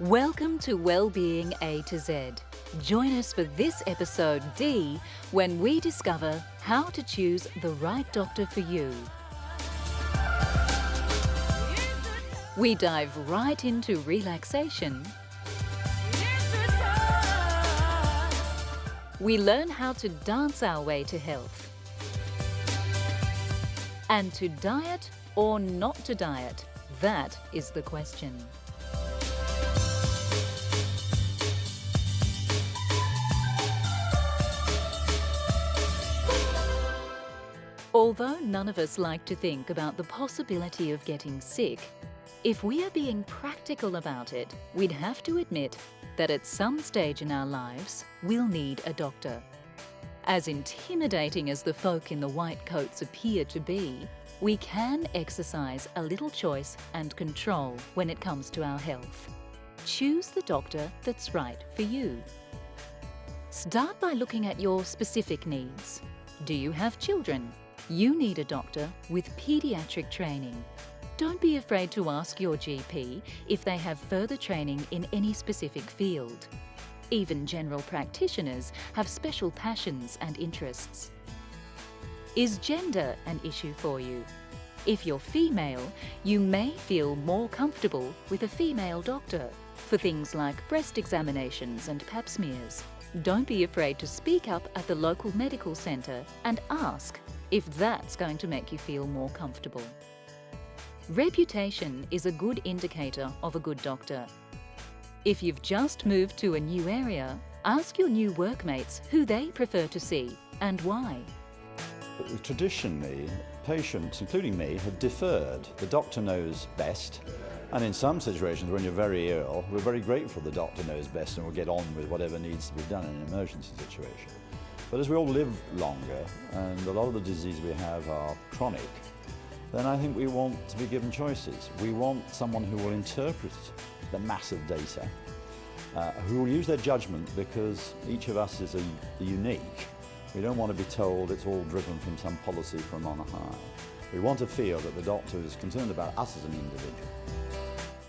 Welcome to Wellbeing A to Z. Join us for this episode D when we discover how to choose the right doctor for you. We dive right into relaxation. We learn how to dance our way to health. And to diet or not to diet, that is the question. Although none of us like to think about the possibility of getting sick, if we are being practical about it, we'd have to admit that at some stage in our lives, we'll need a doctor. As intimidating as the folk in the white coats appear to be, we can exercise a little choice and control when it comes to our health. Choose the doctor that's right for you. Start by looking at your specific needs. Do you have children? You need a doctor with paediatric training. Don't be afraid to ask your GP if they have further training in any specific field. Even general practitioners have special passions and interests. Is gender an issue for you? If you're female, you may feel more comfortable with a female doctor for things like breast examinations and pap smears. Don't be afraid to speak up at the local medical centre and ask if that's going to make you feel more comfortable. Reputation is a good indicator of a good doctor. If you've just moved to a new area, ask your new workmates who they prefer to see and why. Traditionally, patients, including me, have deferred. The doctor knows best. And in some situations, when you're very ill, we're very grateful the doctor knows best and will get on with whatever needs to be done in an emergency situation. But as we all live longer, and a lot of the diseases we have are chronic, then I think we want to be given choices. We want someone who will interpret the massive data, who will use their judgment, because each of us is unique. We don't want to be told it's all driven from some policy from on high. We want to feel that the doctor is concerned about us as an individual.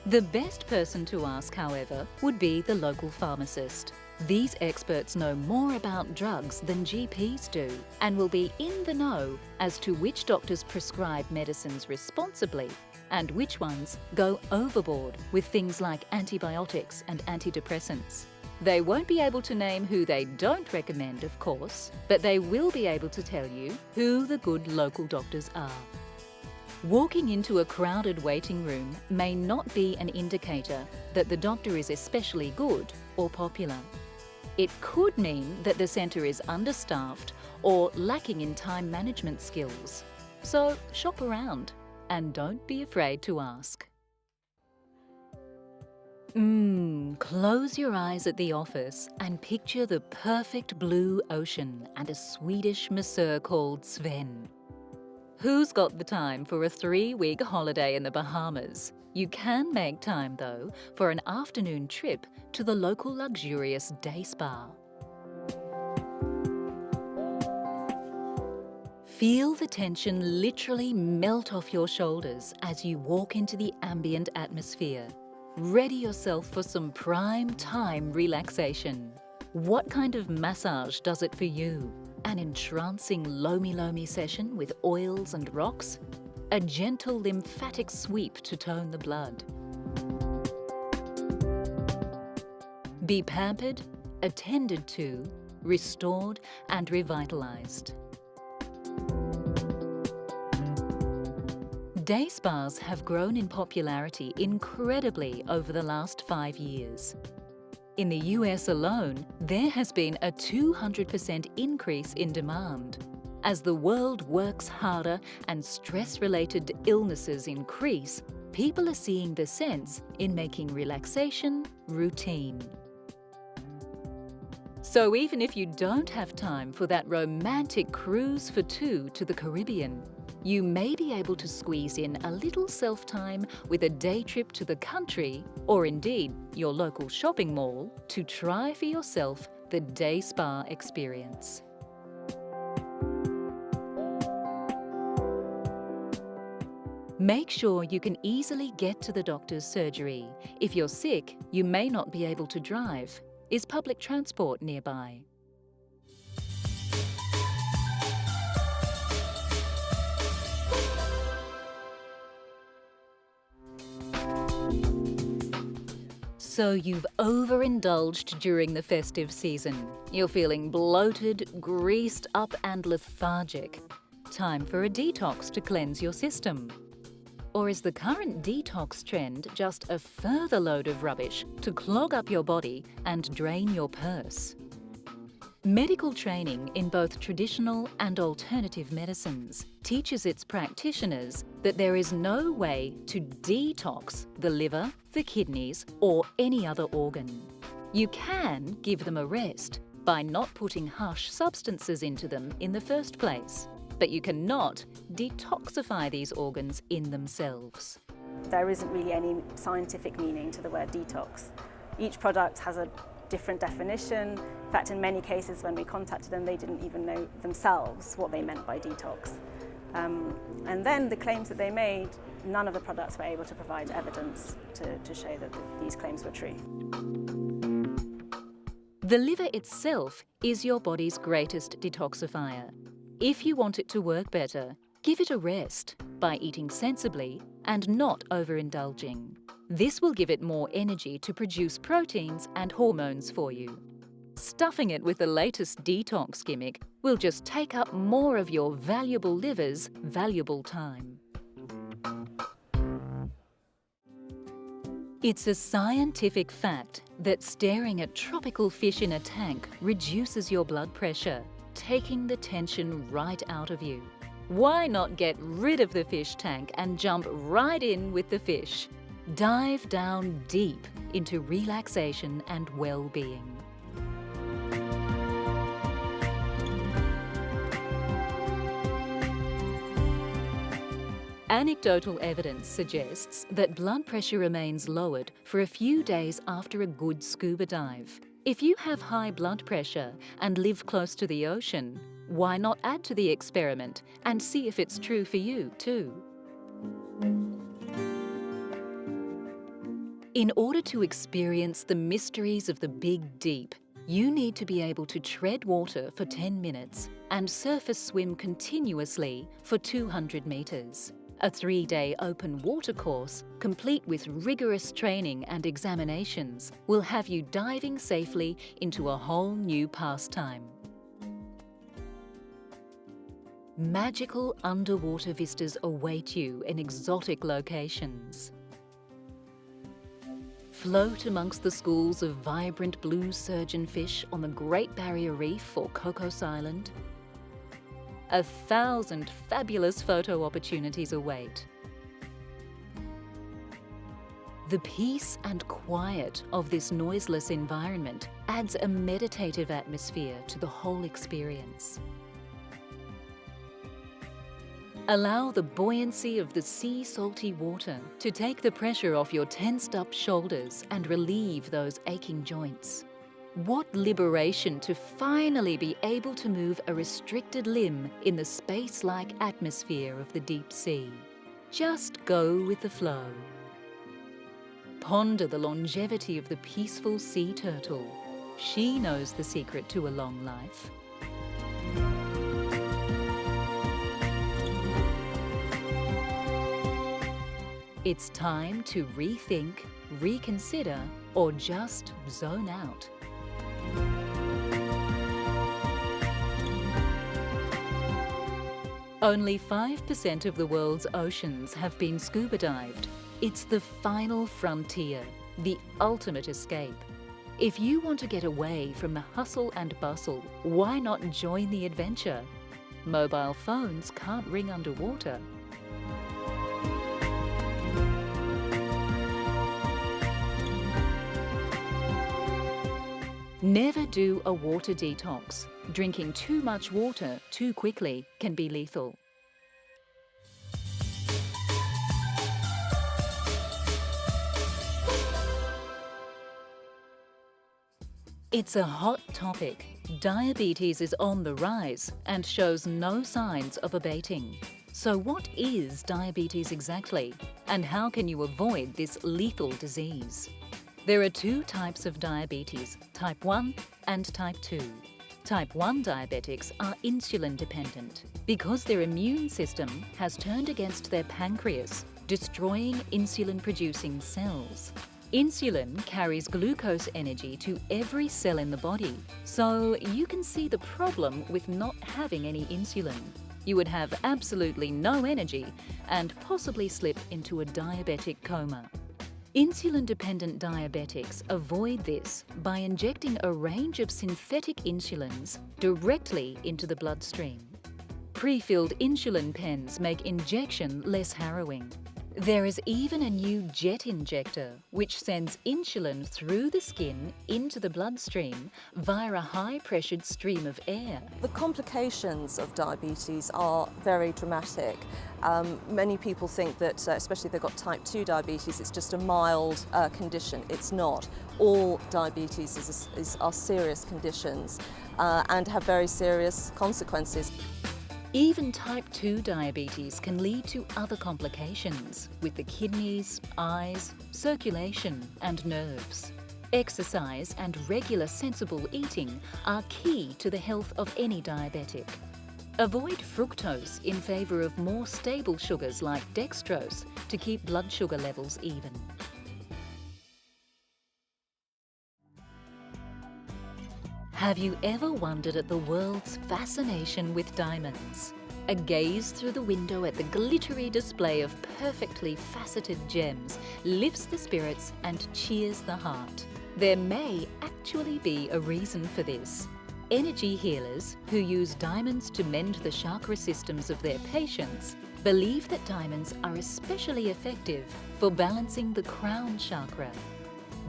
The best person to ask, however, would be the local pharmacist. These experts know more about drugs than GPs do and will be in the know as to which doctors prescribe medicines responsibly and which ones go overboard with things like antibiotics and antidepressants. They won't be able to name who they don't recommend, of course, but they will be able to tell you who the good local doctors are. Walking into a crowded waiting room may not be an indicator that the doctor is especially good or popular. It could mean that the centre is understaffed or lacking in time management skills. So shop around and don't be afraid to ask. Close your eyes at the office and picture the perfect blue ocean and a Swedish masseur called Sven. Who's got the time for a 3-week holiday in the Bahamas? You can make time, though, for an afternoon trip to the local luxurious day spa. Feel the tension literally melt off your shoulders as you walk into the ambient atmosphere. Ready yourself for some prime time relaxation. What kind of massage does it for you? An entrancing lomi-lomi session with oils and rocks? A gentle lymphatic sweep to tone the blood? Be pampered, attended to, restored and revitalized. Day spas have grown in popularity incredibly over the last 5 years. In the US alone, there has been a 200% increase in demand. As the world works harder and stress-related illnesses increase, people are seeing the sense in making relaxation routine. So even if you don't have time for that romantic cruise for two to the Caribbean, you may be able to squeeze in a little self-time with a day trip to the country, or indeed your local shopping mall, to try for yourself the day spa experience. Make sure you can easily get to the doctor's surgery. If you're sick, you may not be able to drive. Is public transport nearby? So you've overindulged during the festive season. You're feeling bloated, greased up and lethargic. Time for a detox to cleanse your system. Or is the current detox trend just a further load of rubbish to clog up your body and drain your purse? Medical training in both traditional and alternative medicines teaches its practitioners that there is no way to detox the liver, the kidneys, or any other organ. You can give them a rest by not putting harsh substances into them in the first place, but you cannot detoxify these organs in themselves. There isn't really any scientific meaning to the word detox. Each product has a different definition. In fact, in many cases when we contacted them, they didn't even know themselves what they meant by detox. And then the claims that they made, none of the products were able to provide evidence to show that these claims were true. The liver itself is your body's greatest detoxifier. If you want it to work better, give it a rest by eating sensibly and not overindulging. This will give it more energy to produce proteins and hormones for you. Stuffing it with the latest detox gimmick will just take up more of your valuable liver's valuable time. It's a scientific fact that staring at tropical fish in a tank reduces your blood pressure, taking the tension right out of you. Why not get rid of the fish tank and jump right in with the fish? Dive down deep into relaxation and well-being. Anecdotal evidence suggests that blood pressure remains lowered for a few days after a good scuba dive. If you have high blood pressure and live close to the ocean, why not add to the experiment and see if it's true for you too? In order to experience the mysteries of the big deep, you need to be able to tread water for 10 minutes and surface swim continuously for 200 metres. A 3-day open water course, complete with rigorous training and examinations, will have you diving safely into a whole new pastime. Magical underwater vistas await you in exotic locations. Float amongst the schools of vibrant blue surgeonfish on the Great Barrier Reef or Cocos Island. 1,000 fabulous photo opportunities await. The peace and quiet of this noiseless environment adds a meditative atmosphere to the whole experience. Allow the buoyancy of the sea-salty water to take the pressure off your tensed-up shoulders and relieve those aching joints. What liberation to finally be able to move a restricted limb in the space-like atmosphere of the deep sea. Just go with the flow. Ponder the longevity of the peaceful sea turtle. She knows the secret to a long life. It's time to rethink, reconsider, or just zone out. Only 5% of the world's oceans have been scuba dived. It's the final frontier, the ultimate escape. If you want to get away from the hustle and bustle, why not join the adventure? Mobile phones can't ring underwater. Never do a water detox. Drinking too much water too quickly can be lethal. It's a hot topic. Diabetes is on the rise and shows no signs of abating. So what is diabetes exactly, and how can you avoid this lethal disease? There are two types of diabetes, type 1 and type 2. Type 1 diabetics are insulin dependent because their immune system has turned against their pancreas, destroying insulin-producing cells. Insulin carries glucose energy to every cell in the body, so you can see the problem with not having any insulin. You would have absolutely no energy and possibly slip into a diabetic coma. Insulin-dependent diabetics avoid this by injecting a range of synthetic insulins directly into the bloodstream. Pre-filled insulin pens make injection less harrowing. There is even a new jet injector which sends insulin through the skin into the bloodstream via a high-pressured stream of air. The complications of diabetes are very dramatic. Many people think that, especially if they've got type 2 diabetes, it's just a mild condition. It's not. All diabetes are serious conditions and have very serious consequences. Even type 2 diabetes can lead to other complications with the kidneys, eyes, circulation and nerves. Exercise and regular sensible eating are key to the health of any diabetic. Avoid fructose in favour of more stable sugars like dextrose to keep blood sugar levels even. Have you ever wondered at the world's fascination with diamonds? A gaze through the window at the glittery display of perfectly faceted gems lifts the spirits and cheers the heart. There may actually be a reason for this. Energy healers who use diamonds to mend the chakra systems of their patients believe that diamonds are especially effective for balancing the crown chakra.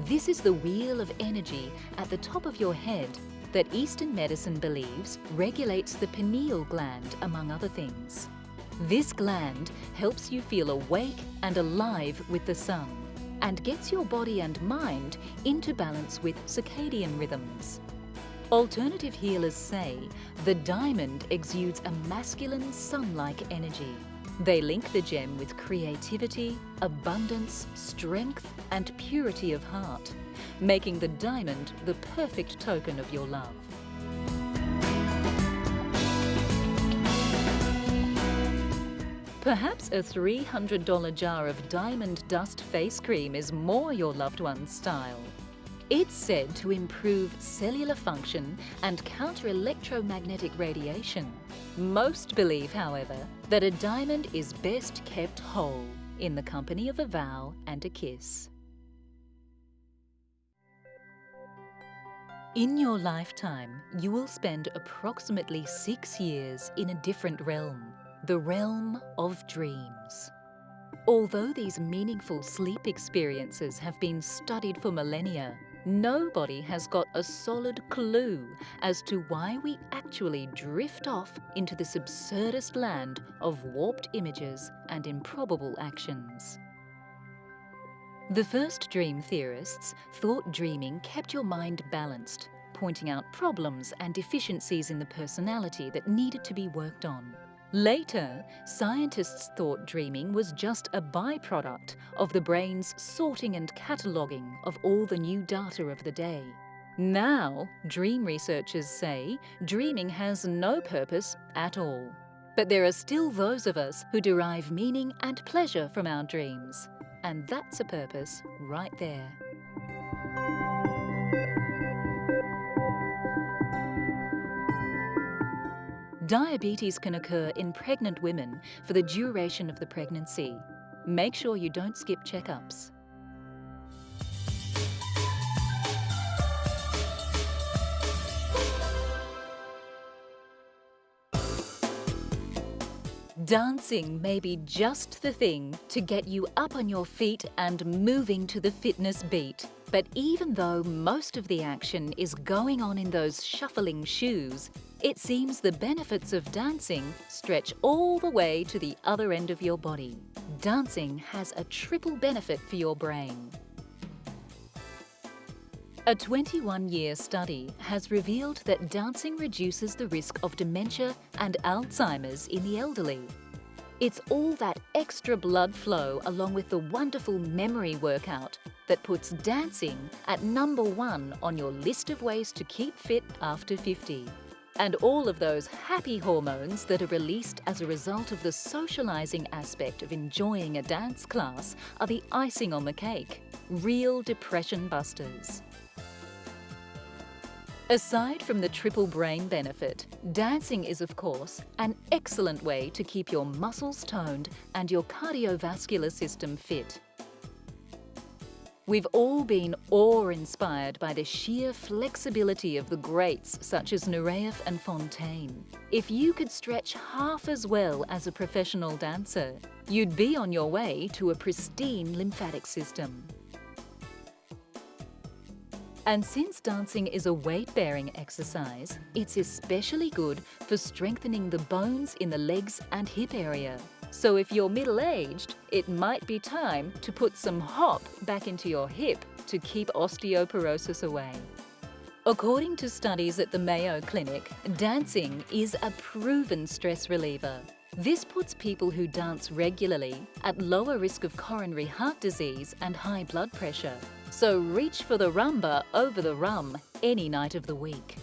This is the wheel of energy at the top of your head that Eastern medicine believes regulates the pineal gland, among other things. This gland helps you feel awake and alive with the sun and gets your body and mind into balance with circadian rhythms. Alternative healers say the diamond exudes a masculine sun-like energy. They link the gem with creativity, abundance, strength and purity of heart, making the diamond the perfect token of your love. Perhaps a $300 jar of diamond dust face cream is more your loved one's style. It's said to improve cellular function and counter electromagnetic radiation. Most believe, however, that a diamond is best kept whole in the company of a vow and a kiss. In your lifetime, you will spend approximately 6 years in a different realm, the realm of dreams. Although these meaningful sleep experiences have been studied for millennia, nobody has got a solid clue as to why we actually drift off into this absurdist land of warped images and improbable actions. The first dream theorists thought dreaming kept your mind balanced, pointing out problems and deficiencies in the personality that needed to be worked on. Later, scientists thought dreaming was just a byproduct of the brain's sorting and cataloguing of all the new data of the day. Now, dream researchers say dreaming has no purpose at all. But there are still those of us who derive meaning and pleasure from our dreams. And that's a purpose right there. Diabetes can occur in pregnant women for the duration of the pregnancy. Make sure you don't skip checkups. Dancing may be just the thing to get you up on your feet and moving to the fitness beat. But even though most of the action is going on in those shuffling shoes, it seems the benefits of dancing stretch all the way to the other end of your body. Dancing has a triple benefit for your brain. A 21-year study has revealed that dancing reduces the risk of dementia and Alzheimer's in the elderly. It's all that extra blood flow along with the wonderful memory workout that puts dancing at #1 on your list of ways to keep fit after 50. And all of those happy hormones that are released as a result of the socializing aspect of enjoying a dance class are the icing on the cake, real depression busters. Aside from the triple brain benefit, dancing is, of course, an excellent way to keep your muscles toned and your cardiovascular system fit. We've all been awe-inspired by the sheer flexibility of the greats such as Nureyev and Fontaine. If you could stretch half as well as a professional dancer, you'd be on your way to a pristine lymphatic system. And since dancing is a weight-bearing exercise, it's especially good for strengthening the bones in the legs and hip area. So if you're middle-aged, it might be time to put some hop back into your hip to keep osteoporosis away. According to studies at the Mayo Clinic, dancing is a proven stress reliever. This puts people who dance regularly at lower risk of coronary heart disease and high blood pressure. So reach for the rumba over the rum any night of the week.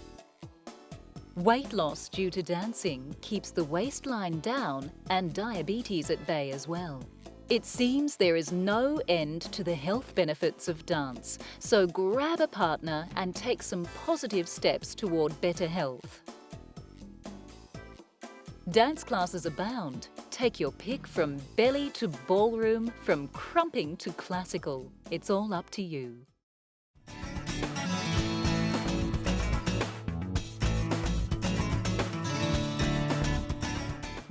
Weight loss due to dancing keeps the waistline down and diabetes at bay as well. It seems there is no end to the health benefits of dance, so grab a partner and take some positive steps toward better health. Dance classes abound. Take your pick from belly to ballroom, from crumping to classical. It's all up to you.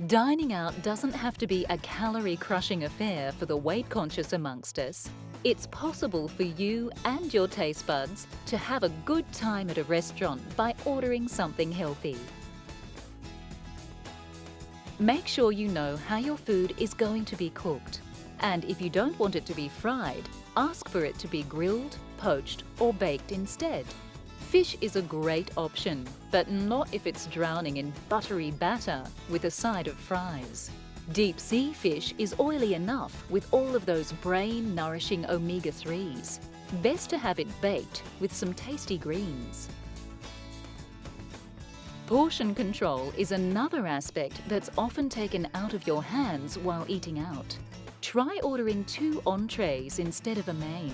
Dining out doesn't have to be a calorie-crushing affair for the weight-conscious amongst us. It's possible for you and your taste buds to have a good time at a restaurant by ordering something healthy. Make sure you know how your food is going to be cooked. And if you don't want it to be fried, ask for it to be grilled, poached, or baked instead. Fish is a great option, but not if it's drowning in buttery batter with a side of fries. Deep sea fish is oily enough with all of those brain-nourishing omega-3s. Best to have it baked with some tasty greens. Portion control is another aspect that's often taken out of your hands while eating out. Try ordering 2 entrees instead of a main.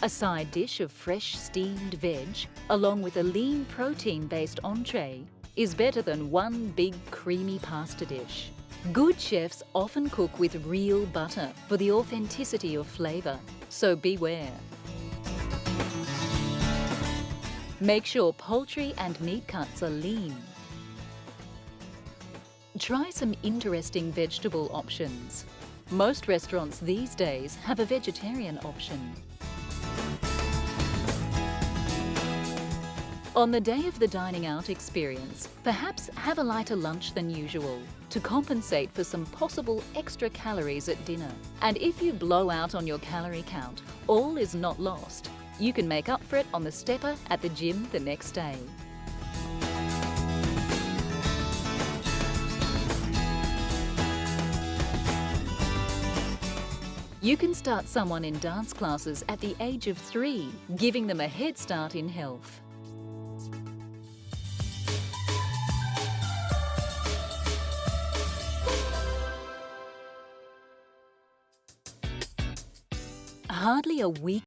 A side dish of fresh steamed veg, along with a lean protein-based entree, is better than one big creamy pasta dish. Good chefs often cook with real butter for the authenticity of flavour, so beware. Make sure poultry and meat cuts are lean. Try some interesting vegetable options. Most restaurants these days have a vegetarian option. On the day of the dining out experience, perhaps have a lighter lunch than usual to compensate for some possible extra calories at dinner. And if you blow out on your calorie count, all is not lost. You can make up for it on the stepper at the gym the next day. You can start someone in dance classes at the age of 3, giving them a head start in health. Hardly a week